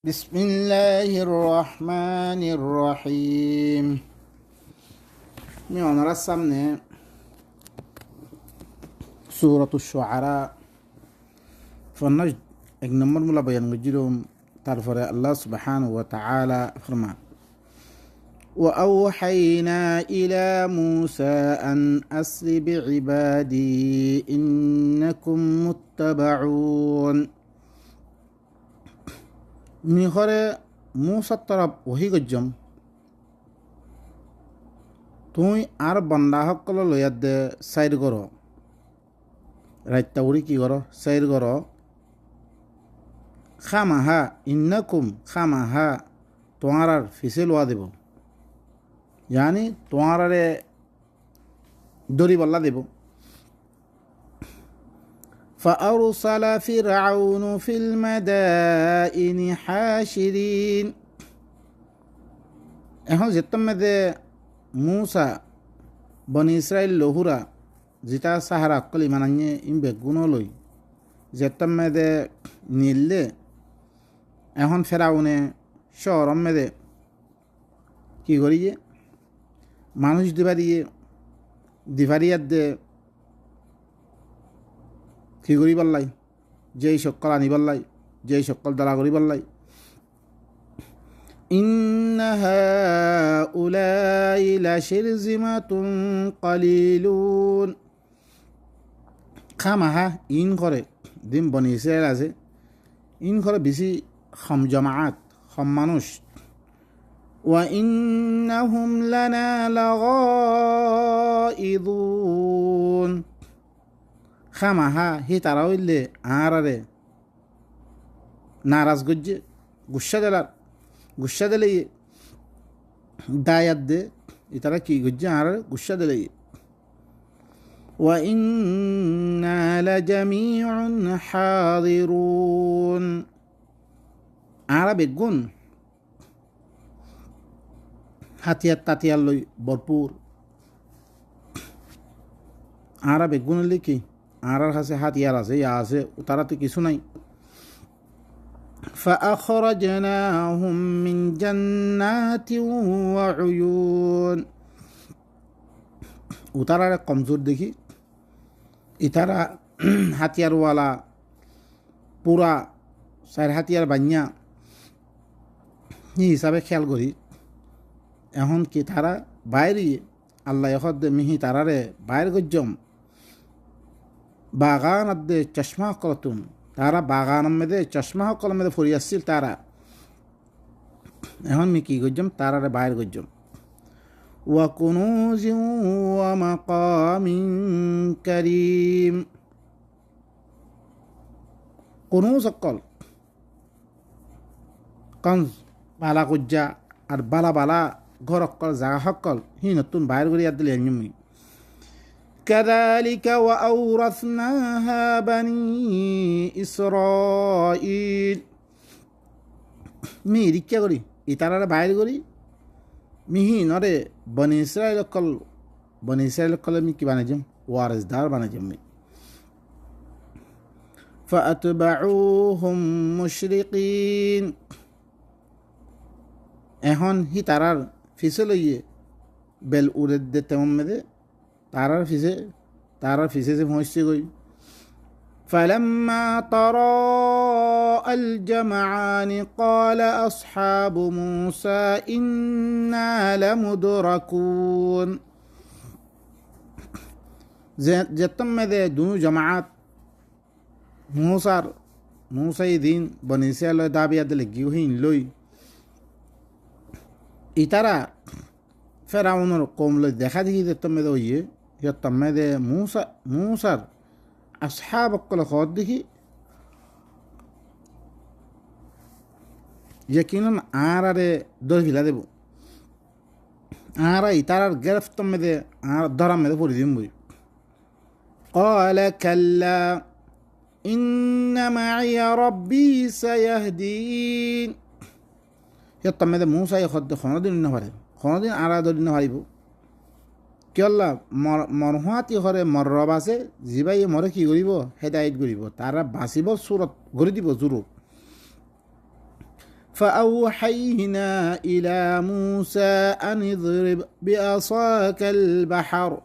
بسم الله الرحمن الرحيم. میان رسمنا سورة الشعراء فالنجد اجنمر ملا بيان مجرم تعرف الله سبحانه وتعالى فرما وأوحينا إلى موسى أن أسر بعبادي إنكم متبعون. মিহরে মুসার তরফ ওহি গজ্জম তুই আর বন্দাসকল লয়াত দে সাইড কর রাইতা উড়ি কি কর সাইড কর খামাহা ইন্নাকুম খামাহা তোমার আর ফিসে লোয়া দেব জানি তোমার আরে দড়ি বল্লা দেব فأرسل فرعون في المدائن حاشرين. এখন যেতাম মেদে মুসা বনি ইসরায়েল লহুরা যেটা সাহারা অকলি মানাnye ইম বেগুন লই যেতাম মেদে নিলে এখন ফেরাউনে শহরম মেদে কি করিয়ে মানুষ দিবারিয়াত দে কি করি পাল্লাই যেই সকল আনি পাল্লাই যেই সকল দ্বারা করি পাল্লাই ইন্না হাউলাই লাশিরজিমাতুন কালিলুন. খামাহা ইন করে দিন বনি ইসরায়েল আছে ইন করে বেশি খম জমাআত খম মানুষ ওয়া ইন্নাহুম লানা লাগাইদুন. খামাহা হি তারা হইলে আরে নারাজ গজ্জে গুসা দিলে দায়াত দে ইতারা কি গজ্জে আর গুসা দিলে ওয়া ইন্না লাজামিউন হাযিরুন. আরা বেগুন হাতিয়ার তাতিয়ার লই ভরপুর আরা বেগুন কি আর কাছে হাতিয়ার আছে ইয়া আছে তারাতে কিছু নাই. فأخرجناهم من جنات وعيون. উতারার কমজোর দেখি ইতারা হাতিয়ারওয়ালা পুরা চার হাতিয়ার বান্যা এই হিসাবে খেয়াল করি এখন কি তারা বাইরে আল্লাহ এখন মিহি তারারে বাইর গজ্জম বাগান আদে চশমা কলতুন তারা বাগান মেদে চশমা কল মেদে ফুরি আসছিল তারা এখন মি কি গজ্জম তারারে বাইর গজ্জম ওয়া কুনুজিন ওয়া মাকামিন কারীম. কুনুজ সকল কনজ বালা গজ্জা আর বালা বালা ঘর সকল জায়গা সকল হি নতুন বাইর করি আদিলে এমনি كذلك وأورثناها بني إسرائيل. মি রিক্কা করি ইতারারে বাইর করি মিহি নরে বনি ইসরায়েল কল মি কি বানাইজম ওয়ারিসদার বানাইজম মি فأتبعوهم مشرقين. এখন হি তারার ফিসে লইয়ে বেল উড়ে দে তেমন মেদে তারার ফিসে যে পৌঁছছে গই فلما تراءى الجمعان قال أصحاب موسى إنا لمدركون. যেতাম মেদে দুনু জামাত মুসাই দিন বনি ইসরায়েল দাবিয়া দিলে গিয়ে লই ইতারা ফেরাউনের কম লই দেখা দেখি যেতাম মেদে ওইয়ে যেতাম মেদে মুসার আসহাব অকল খদ দেখি যে কিনন আরে দর ভিলা দেব আরা ইতারার গেরফত মেদে আর ধরা মেদে পড়ি দিম বই قال كلا إن معي ربي سيهدين. যেতাম মেদে মুসা খদ খনদিন নহারে খনদিন আরা দরিন হারিব কিয়ল্লা মরহাতি ঘরে মররব আছে যিবাই মরে কি করিব হেদায়ত করিব তারা বাঁচিব সুরত গড়ি দিব জোরত فأوحينا إلى موسى أن اضرب بعصاك البحر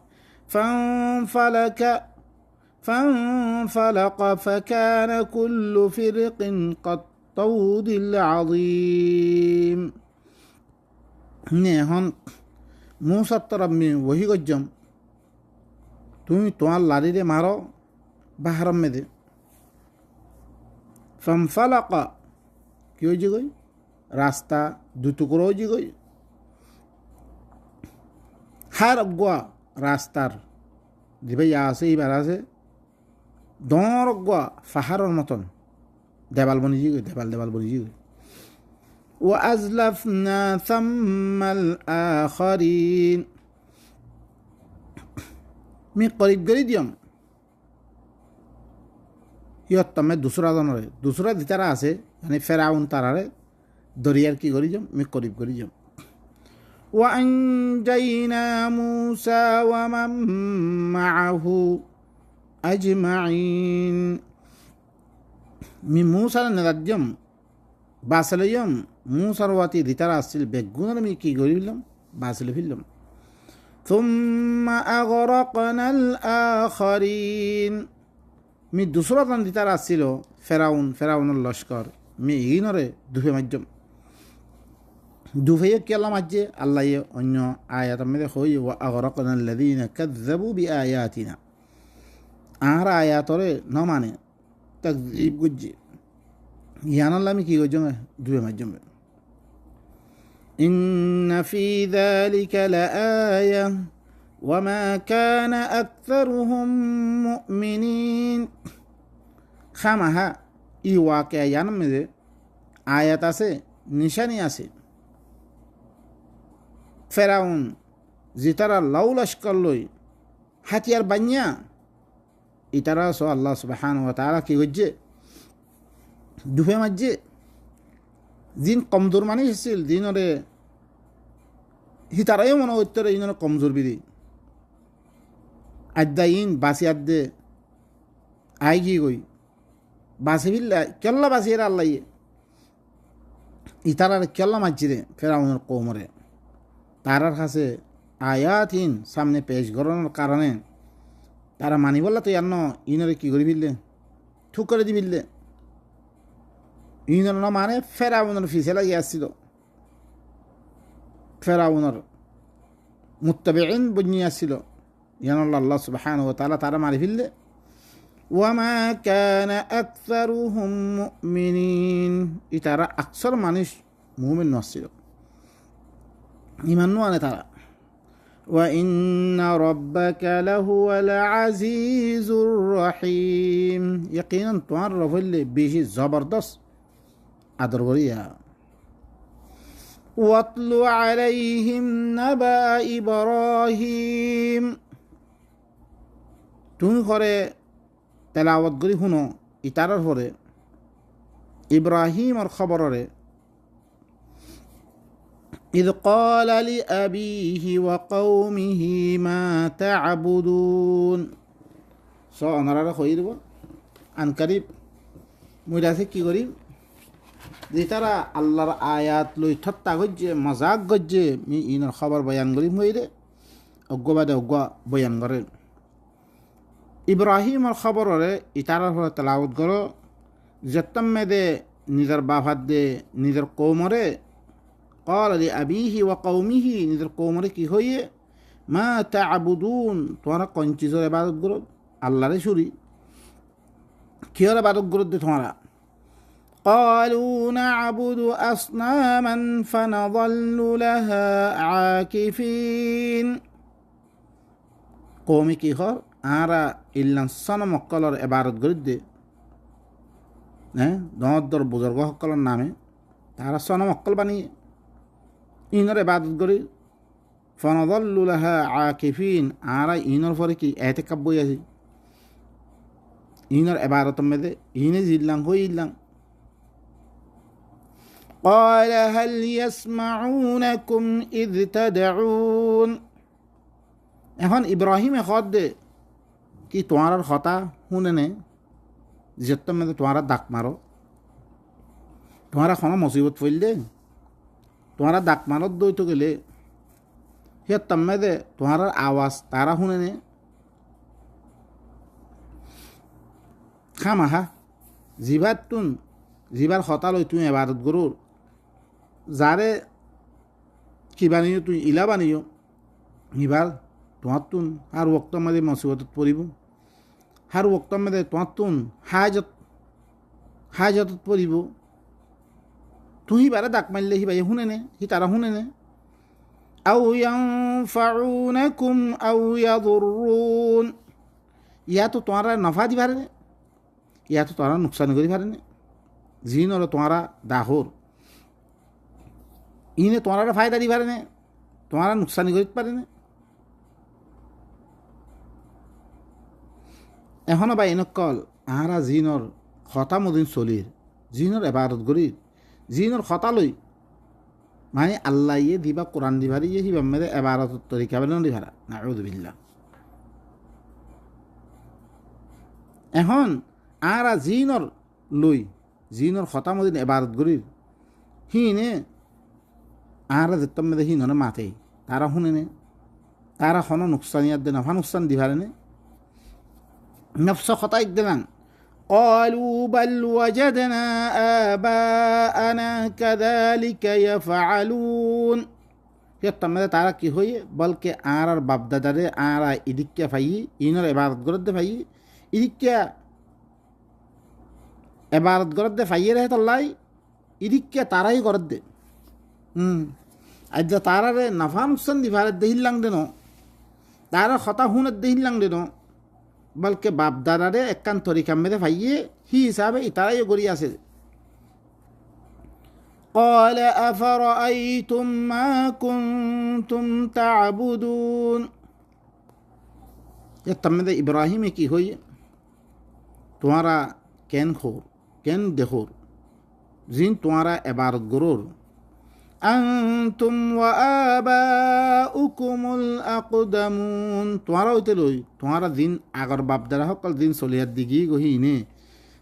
فانفلق فكان كل فرق كالطود العظيم এখন মূসার তরফ ওহি গজ্জম তুমি তোমার লাড়িরে মারো বাহারম মেদে ফানফালাকা কি হয়েছে গই রাস্তা দুটুকরো হয়েছে গই হার অগুয়া রাস্তার দিবে ইয়া আছে এইবার আছে দর অগুয়া পাহাড়ের মতন দেবাল বনিজি গই দেবাল বনিজি গই وأزلفنا ثم الآخرين মি করিব গরি দিয়ম ইয়ত্তমে দুসরা দিতারা আছে মানে ফেরাউন তারারে দরিয়ার কি করি যাম মি করিব করি যাম وأنجينا موسى ومن معه أجمعين মি মুসার নেদাজ্যম বাসলয়ম মুসার ওয়াতি দিতারা আসছিল বেগুনের মি কি করি ফেললাম বাসলে ফেললাম ثم أغرقنا الآخرين মি দুসরা তান দিতারা আসছিল ফেরাউনের লস্কর মি ইগিনরে দুফে মাধ্যম দুফে কি আল্লাহ মাঝে আল্লাহ অন্য আয়াত মেরে হই ওয়া আগরাকনা আল্লাযীনা কাযযাবু বিআয়াতিনা আর আয়াতরে ন মানে তাকযীব গুজ্জে ইয়ান আল্লাহ মি কি গজম দুফে মাধ্যম إن في ذلك لآية وما كان أكثرهم مؤمنين خامها ই ওয়াকিয়া ইয়ান মধ্যে আয়াত আছে নিশানি আছে ফেরাউন জিতারা লাউ লস্কর লই হাতিয়ার বানিয়া ইতারা সো আল্লাহ সুবহানাহু ওয়া তাআলা কি গজ্জে দুফে মাঝে দিন কমজোর মানে এসেছিল দিনরে হিতারাইও মনে উত্তরে ইনরে কমজোর বিধি আদ্দা ইন বাসি আদ্দে আই কি গই বাসি বিল্লা কেল্লা বাসিয়ে আল্লাহ ইতারার কেল্লা মাঝিরে ফেরাউনের কৌমরে তারার কাছে আয়াতিন সামনে পেশ করানোর কারণে তারা মানি বললা তো ইয়ান্ন ইনরে কি করে ফিরলে ঠুক করে দি ফিরলে ইনর মানে ফেরাউনের ফিসে লাগিয়ে আসছিল ফেরাউনের মুত্তাবিঈন বনিয়ে আসছিল ইয়ান আল্লাহ সুবহানাহু ওয়া তাআলা তারা মারি ফেললে ওয়ামা কানা আকসারুহুম মুমিনিন ইতারা আকসর মানুষ মুমিন নছিল ইমান নয় তারা ওয়া ইন্না রাব্বাকা লাহুয়াল আজিজুর রহিম ইয়াকিনান তোমার রব হইলে বেশি জবরদস্ত আদর করিয়া ওয়াতলু আলাইহিম নাবা ইব্রাহিম তুমি করে তেলাওয়াত করি শুনো ইতারার পরে ইব্রাহিমর খবররে إذ قال لأبيه وقومه ما تعبدون সো অনারা কই দিব আনকারিব মুইরাছে কি করি যে তারা আল্লাহর আয়াত লই ঠাট্টা গজ্জে মজাক গজ্জে মি ইনর খবর বয়ান করি মইরে অজ্ঞবাদে অজ্ঞ বয়ান করে ইব্রাহিমর খবররে ইতারার হয়ে তেলাওয়াত করো যত্তম মেদে নিজের বাফাত দে নিজের কৌমরে قال لأبيه وقومه নিজের কৌমরে কি হইয়ে মা তা'বুদুন তোমরা কোন চিজের ইবাদত করো আল্লাহরে শুরি কি এর ইবাদত করো তোমরা قالوا نعبد أصناما فنظل لها عاكفين কওমি কি হর আরা ইল্লান সনম কলর ইবাদত করদে হ্যাঁ দর বুজুর্গ সকলের নামে তারা সনম অকল বানিয়ে ইনর ইবাদত করি ফনদল্লু লাহা আকিফিন আরা ইনর পরে কি এতেকাব বই আছে ইনর ইবাদত মেদে ইনে জিল্লাং হই ইল্লাং قال هل يسمعونكم إذ تدعون এখন ইব্রাহিমে খত দে কি তোমার কথা শুনে নে যত মেদে তোমার ডাক মারো তোমারা কোনো মুসিবত পড়লে তোমারা ডাক মানত দইতে গেলে সে তম্মে দে তোমার আওয়াজ তারা শুনে নে খামাহা জিভার তুন জিভার হতা লই তুমি এবারত গরুর যারে কি বানিও তুই ইলা বানিও ইবার তোমার তুন আর ওক্ত মাঝে মুসিবতত পড়িব আর ওক্ত মাঝে তোমার তুন হাজতত পড়িব তুই বারে ডাক মারলে হি ভাই শুনে নে হি তারা শুনে নে আও ইয়ানফাউনাকুম আও ইয়াদুররুন ইয়া তো তোমারা নফা দি পারে ইয়া তো তোমারা নুকসান করি পারে না জিন হলো তোমারা দাহর ইনে তোমারা ফায়দা দি পারে না তোমারা নুকসানি করিতে পারে না এখনো বা এনেকল আহারা জিনর খতা মদিন চলির জিনর এবারত গরির জিনর খতা লই মানে আল্লাহ ইয়ে দিবা কোরআন দিবারি ইয়ে হিবা মেরে এবারত তরিকা বেলন দিভারা নাউযুবিল্লাহ এখন আরা জিনর লই জিনর খতা মদিন এবারত গরির হিনে আরা যেতম মেরে হিনরে মাতে তারা শুনে নে তারা কোনো নুকসানিয়াত দে নফা নুকসান দিভারে নে নফস খতা ইকদেলান قالوا بل وجدنا آباءنا كذلك يفعلون يتمد তারা কি হই বলকে আর বাপ দাদারে আর ইদিকে ফাই ইনর ইবাদত করতে ফাই ইদিকে ইবাদত করতে ফাই রে তল্লাই ইদিকে তারাই করতে আজ তারারে নফা নুকসান দিভারে দেহিলাং দেন তারা খতা হুনত দেহিলাং দেন বলকে বাপ দাদারে একখান তরিকা মেরে ফাইয়ে হি হিসাবে ইতারাই গড়ি আছে قال أفرأيتم ما كنتم تعبدون يتمد إبراهيم কি হই তোমারা কেন খোর কেন দেখোর জিন তোমারা ইবাদত গরুর আনতুম ওয়া আবাউকুমুল আকদামুন তোমারা হইতে লই তোমারা দিন আগর বাপদারা সকল দিন চলিয়ার দিগি গহিনে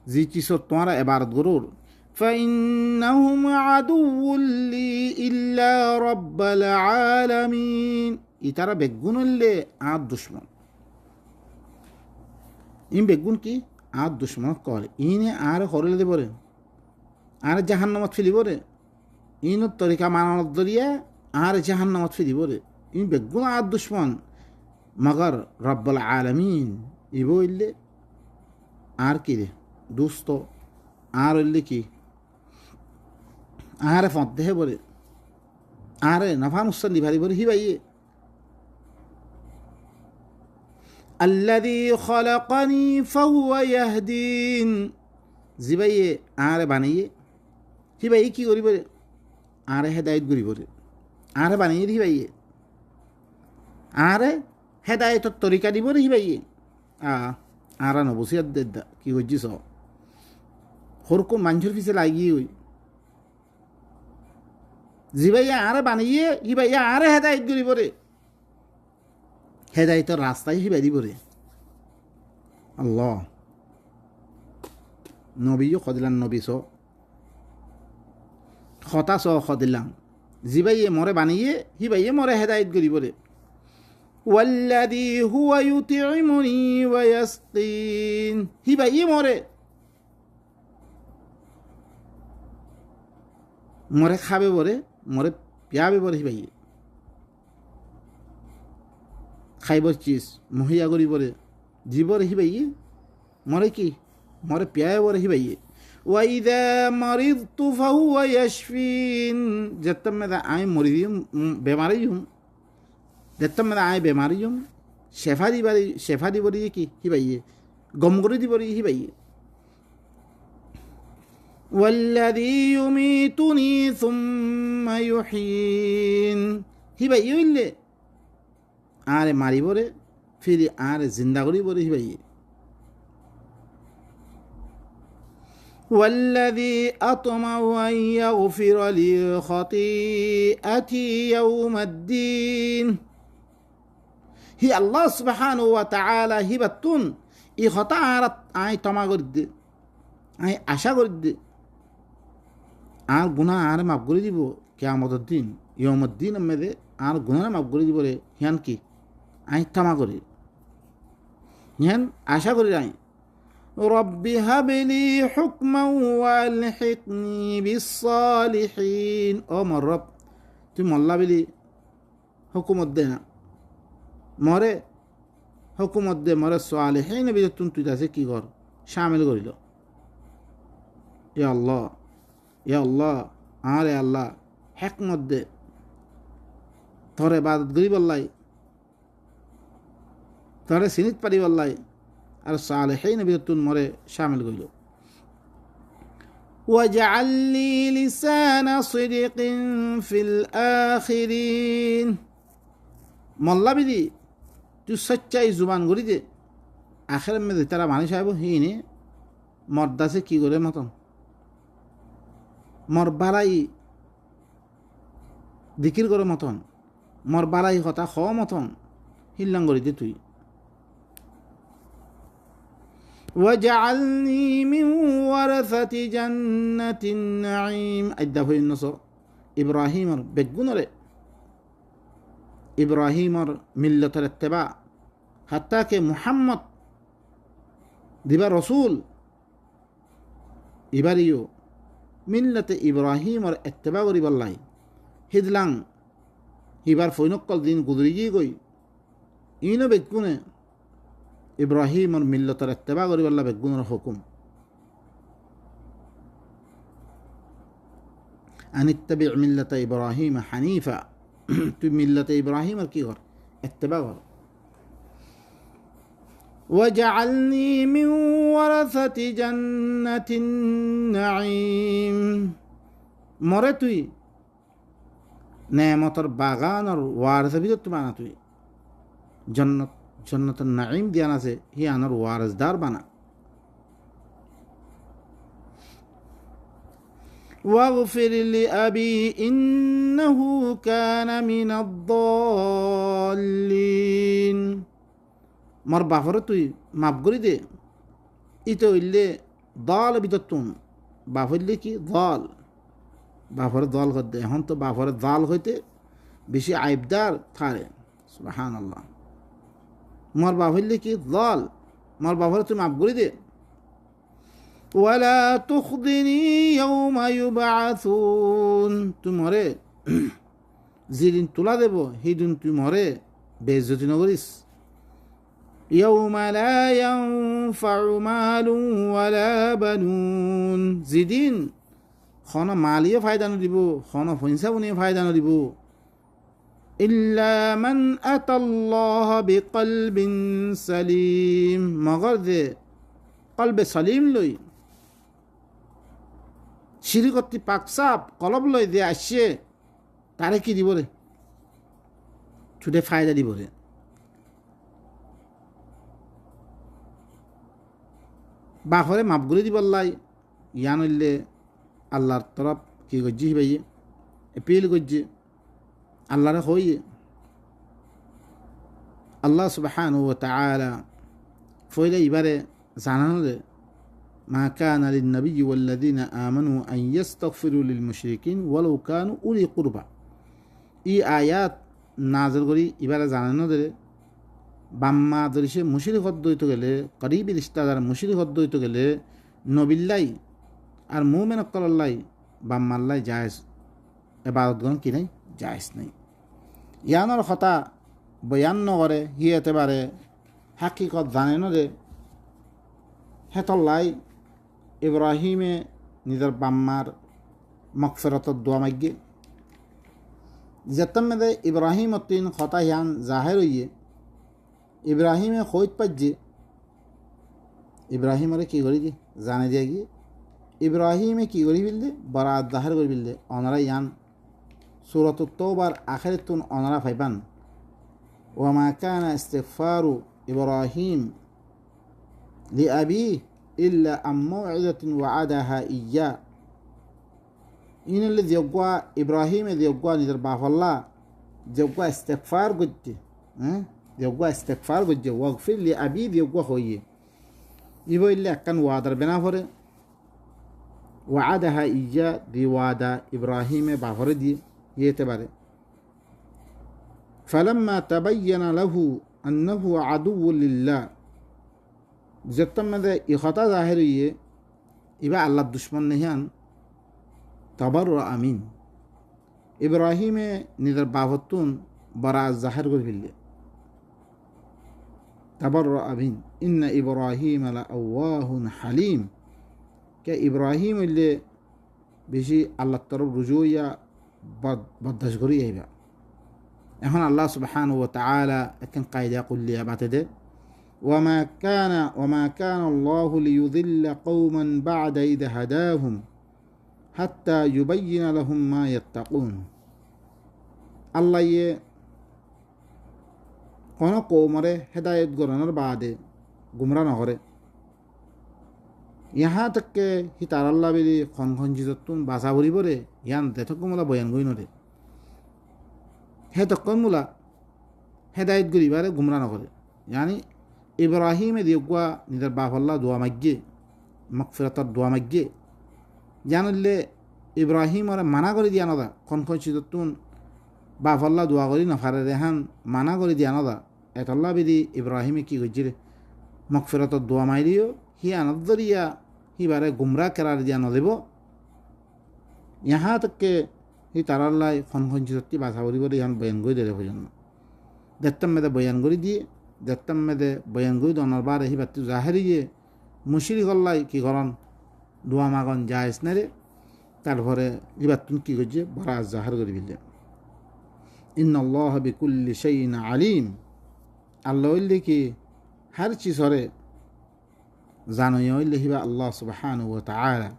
জি কিশোর তোমারা ইবাদত গরুর ফাইন্নাহুম আদুউল লি ইল্লা রাব্বাল আলামিন ইতারা বেগুন হইলে আর দুশমন ইন বেগুন কি আর দুশমন করে ইনে আর হরলে দেবরে আর জাহান্নামত ফেলিবরে ইন তরিকা মানানোর দরিয়া আর জাহান্নামত ফিরিব রে ইন বেগুন আর দুশ্মন মগর রব্বুল আলামিন ইব ইল্লে আর কি রে দুস্ত আর ইল্লে কি আরে ফদ্দে হে বলে আরে নফা নুকসান দিভারি বলে হি ভাইয়ে আল্লাযী খলাকানি ফাহুয়া ইয়াহদিন জি ভাইয়ে আরে বানাইয়ে হি ভাই কি করিব রে আরে হেদায়ত করিব রে আরে বানিয়ে দি ভাইয়ে আরে হেদায়তর তরিকা দিব রে হি ভাইয়ে আরা নবসিয়াত দেদা কি হজ্জিস হরকম মানুষের পিছে লাগিয়ে হই জি ভাইয়া আরে বানিয়ে হি ভাইয়া আরে হেদায়ত করিব রে হেদায়তর রাস্তায় হিবাই দিব রে আল্লাহ নবীও খদিলান নবী স খতা স খদিলাম জি ভাইয়ে মরে বানিয়ে হি ভাইয়ে মরে হেদায়ত করিব রে ওয়াল্লাযী হুয়া ইউতি'মুনি ওয়া ইয়াসকিন হি ভাইয়ে মরে খাবে বরে মরে পিয়াবে বরে হি ভাইয়ে খাইবর চিজ মহিয়া করিবরে জীবরে হি ভাইয়ে মরে কি মরে পিয়াবে বরে হি ভাইয়ে ওয়াইদা মারিদতু ফাহুয়া ইয়াশফিন যেতম মেদা আই মরি দিম বেমারি হুম যেতম মেদা আই বেমারি হুম শেফা দিবরি কি হি ভাইয়ে গম করে দিবরি হি ভাইয়ে ওয়াল্লাযী ইউমীতুনি সুম্মা ইউহয়ীন হি ভাইয়ে হইলে আরে মারিবরে ফিরি আরে জিন্দা করিবরে হি ভাইয়ে والذي أطمع أن يغفر لي خطيئتي يوم الدين هي الله سبحانه وتعالى هبتون ই হতা আর আই তমা করে দে আই আশা করে দে আর গুণা আর মাফ করে দিব কিয়ামতের দিন ইয়মদ্দিন মেদে আর গুণা মাফ করে দিব রে হিয়ান কি আই থামা করি হিয়ান আশা করি আই রব্বি হাবলি হুকমা ওয়ালহিকনি বিসসালিহিন ও মোর রব তুই মল্লা বিলি হুকুমত দে না মরে হুকুমত দে মরে সালিহিন বিলে তুই তাছে কি কর শামিল করিল ইয়া আল্লাহ আরে আল্লাহ হেকমত দে তোর ইবাদত করি বললাই তোরে সিনিত পারি বললাই আর সালিহিন বিলে তুই মরে শামিল করিল ওয়াজআল লি লিসানা সিদকিন ফিল আখিরিন মল্লা বিলি তুই সচ্চাই জুবান করি দে আখের মেয়ে তারা মানুষ আইব হিনে মর্দাসে কি করে মতন মর বালাই দিকির করে মতন মর বালাই কথা খ মতন হিল্লাং করি দে তুই ওয়াজআলনি মিন ওয়ারাসাতি জান্নাতিন নাঈম আইদা হইনস ইব্রাহিমর বেগুনরে ইব্রাহিমর মিল্লতের ইত্তেবা হাত্তা কে মুহাম্মদ দিবা রসুল ইবারিও মিল্লতে ইব্রাহিমর ইত্তেবা করি বললাই হিদলাং ইবার ফৈনক্কল দিন গুদরি গিয়ে গই ইনো বেগুনে ইব্রাহিমর মিল্লতের ইত্তেবা করি বললা বেগুনের হুকুম আনিত্তাবি মিল্লতে ইব্রাহিম হানিফা তুই মিল্লতে ইব্রাহিমর কি কর ইত্তেবা কর وجعلني من ورثة جنة النعيم মরে তুই নেমতর বাগানর ওয়ারস ভিতর তুই বানা তুই জন্নতের নাঈম দিয়ান আছে হি আনর ওয়ারসদার বানা واغفر لأبي إنه كان من الضالين মর বাফরে তুই মাফ করি দে ইতো হইলে দল ভিতর তুন বাপ হইলে কি দল বাফরে দল হতে এখন তো বাফরে দল হইতে বেশি আইবদার থারে সুবহানাল্লাহ মর বাপ হইলে কি দল মর বাফরে তুই মাফ করি দে ওয়ালা তুখদিনি ইয়াউমা ইউবআসুন তুই মরে যেদিন তোলা দেব সেইদিন তুই মরে বেইজ্জতি নকরিস يوم لا ينفع مال ولا بنون জিদিন খন মালিয়ে ফায়দা নদিব খন পয়সা বনিয়ে ফায়দা নদিব ইল্লা মান আতাল্লাহ বিকলবিন সালিম মগর দে কলবে সালিম লই শিরিকতি পাকসাপ কলব লই দে আসছে তারে কি দিব রে ছুটে ফায়দা দিব রে বাফরে মাফ করে দিবল্লাই ইয়ান হইলে আল্লাহর তরফ কি গজ্জি হিবাইয়ে এপিল গজ্জি আল্লাহরে হইয়ে আল্লাহ সুবহানাহু ওয়া তাআলা ফইলে ইবারে জানানো দে মা কানা লিন নাবিয়্যি ওয়াল্লাযীনা আমানু আন ইস্তাগফিরু লিল মুশরিকিন ওয়ালাউ কানু উলি কুরবা ই আয়াত নাযিল করি ইবারে জানানো দে বাম্মা দরিসে মুশরিক হদ্দইতে গেলে করিবি রিশতাদার মুশরিক হদ্দইতে গেলে নবিল্লাই আর মুমিন কল্লাই বাম্মাল্লাই জায়েজ ইবাদতগণ কি নাই জায়েজ নাই ইয়ানোর কথা বয়ান নকরে হি এতেবারে হাকিকত জানে ন যে হেতল্লাই ইব্রাহিমে নিজের বাম্মার মগফিরাতর দোয়া মাগিয়ে যেতম মেদে ইব্রাহিম তিন কথা হিয়ান জাহের হইয়ে ইব্রাহিমে খৈত পাজ্যে ইব্রাহিমরে কি করি দি জানে দিয়ে গিয়ে ইব্রাহিমে কি করি বিললে বরাত জাহের করি বিললে অনারা ইয়ান সূরাত তওবার আখিরে তুন অনারা ফাইবান ওয়া কানা ইস্তিগফারু ইব্রাহিম লিআবি ইল্লা আম মাউইদাতিন ওয়া'আদাহা ইয়্যা ইনলে দিয়গা ইব্রাহিমে দিয়গা নিজের বাফল্লা দিয়গা ইস্তিগফার করতে দিয়গা ইস্তিগফার করতে ওয়াগফির লিআবি দিয়গা হইয়ে ইবো ইল্লা একখান ওয়াদার বেনা করে ওয়াদাহা ইয়া দি ওয়াদা ইব্রাহিমে বাফরে দিয়ে ইয়েতে পারে ফালাম্মা তাবায়্যানা লাহু আন্নাহু আদুউল লিল্লাহ যেতমদে ইখতা জাহির ইয়ে ইবা আল্লাহ দুশ্মন নেহান তাবার আমিন ইব্রাহিমে নিজের বাবতুন বরা জাহির করে ফেললে তাবার আমিন ইন্না ইব্রাহিম আলা আওয়াহুন হালিম কে ইব্রাহিম হইলে বেশি আল্লাহর তরফ রুজু ইয়া বদাস করি আইবা এখন আল্লাহ সুবহানাহু ওয়া তাআলা একখান কায়দা কুল্লিয়া বাতে দে وما كان الله ليضل قوما بعد إذ هداهم حتى يبين لهم ما يتقون আল্লাহ ইয়ে কোন কৌমরে হেদায়েত গরানোর বাদে গুমরা নহরে ইহা তককে হি তার আল্লাহ বেলি খন জিততুন বাসা ভরি পরে ইয়ান দেথক মোলা বয়ান গই নরে হে তখন মোলা হেদায়েত গরিবারে গুমরা নহরে ইয়ানি ইব্রাহিমে দিগুয়া নিজের বাপ আল্লাহ দোয়া মাগ্যে মাগফিরাতর দোয়া মাগ্যে জানলে ইব্রাহিম ওরা মানা করে দিয়া নদা খন জিততুন বাপ আল্লাহ দোয়া করি নফারে রেহান মানা করে দিয়া নদা এতল্লা বেদি ইব্রাহিমে কি করছিল মাগফিরাতর দোয়া মাইরিও হি আনন্দরিয়া হিবারে গুমরা কেরার দিয়া নদেব ইহা তককে হি তারাল্লাই খন জিততি বাসা করি করে ইহান বয়ান করে দিলে পর্যন্ত দেখতাম মেদে বয়ান করে দিয়ে দেখতাম মেদে বয়ান করে দনার বারে হি বাতি জাহেরিয়ে মুশিরি গল্লাই কি করন দোয়া মাগন জায়েজ নেরে তারপরে ইবাতুন কি করছে বড় জাহার করে ফেললে ইন্নাল্লাহ বিকুল্লি শাইইন আলিম আল্লাহ হইলে কি হার চিজ হরে জানোই হইলে হিবা আল্লাহ সুবহানাহু ওয়া তাআলা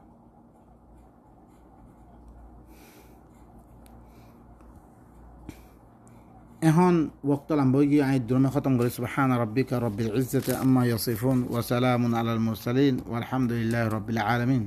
এখন ওয়াক্ত লম্বা গিয়ে আই দুরমে খতম করে সুবহান রাব্বিকা রব্বিল ইজ্জাতি আম্মা ইয়াসিফুন ওয়া সালামুন আলাল মুরসালিন ওয়ালহামদুলিল্লাহি রাব্বিল আলামিন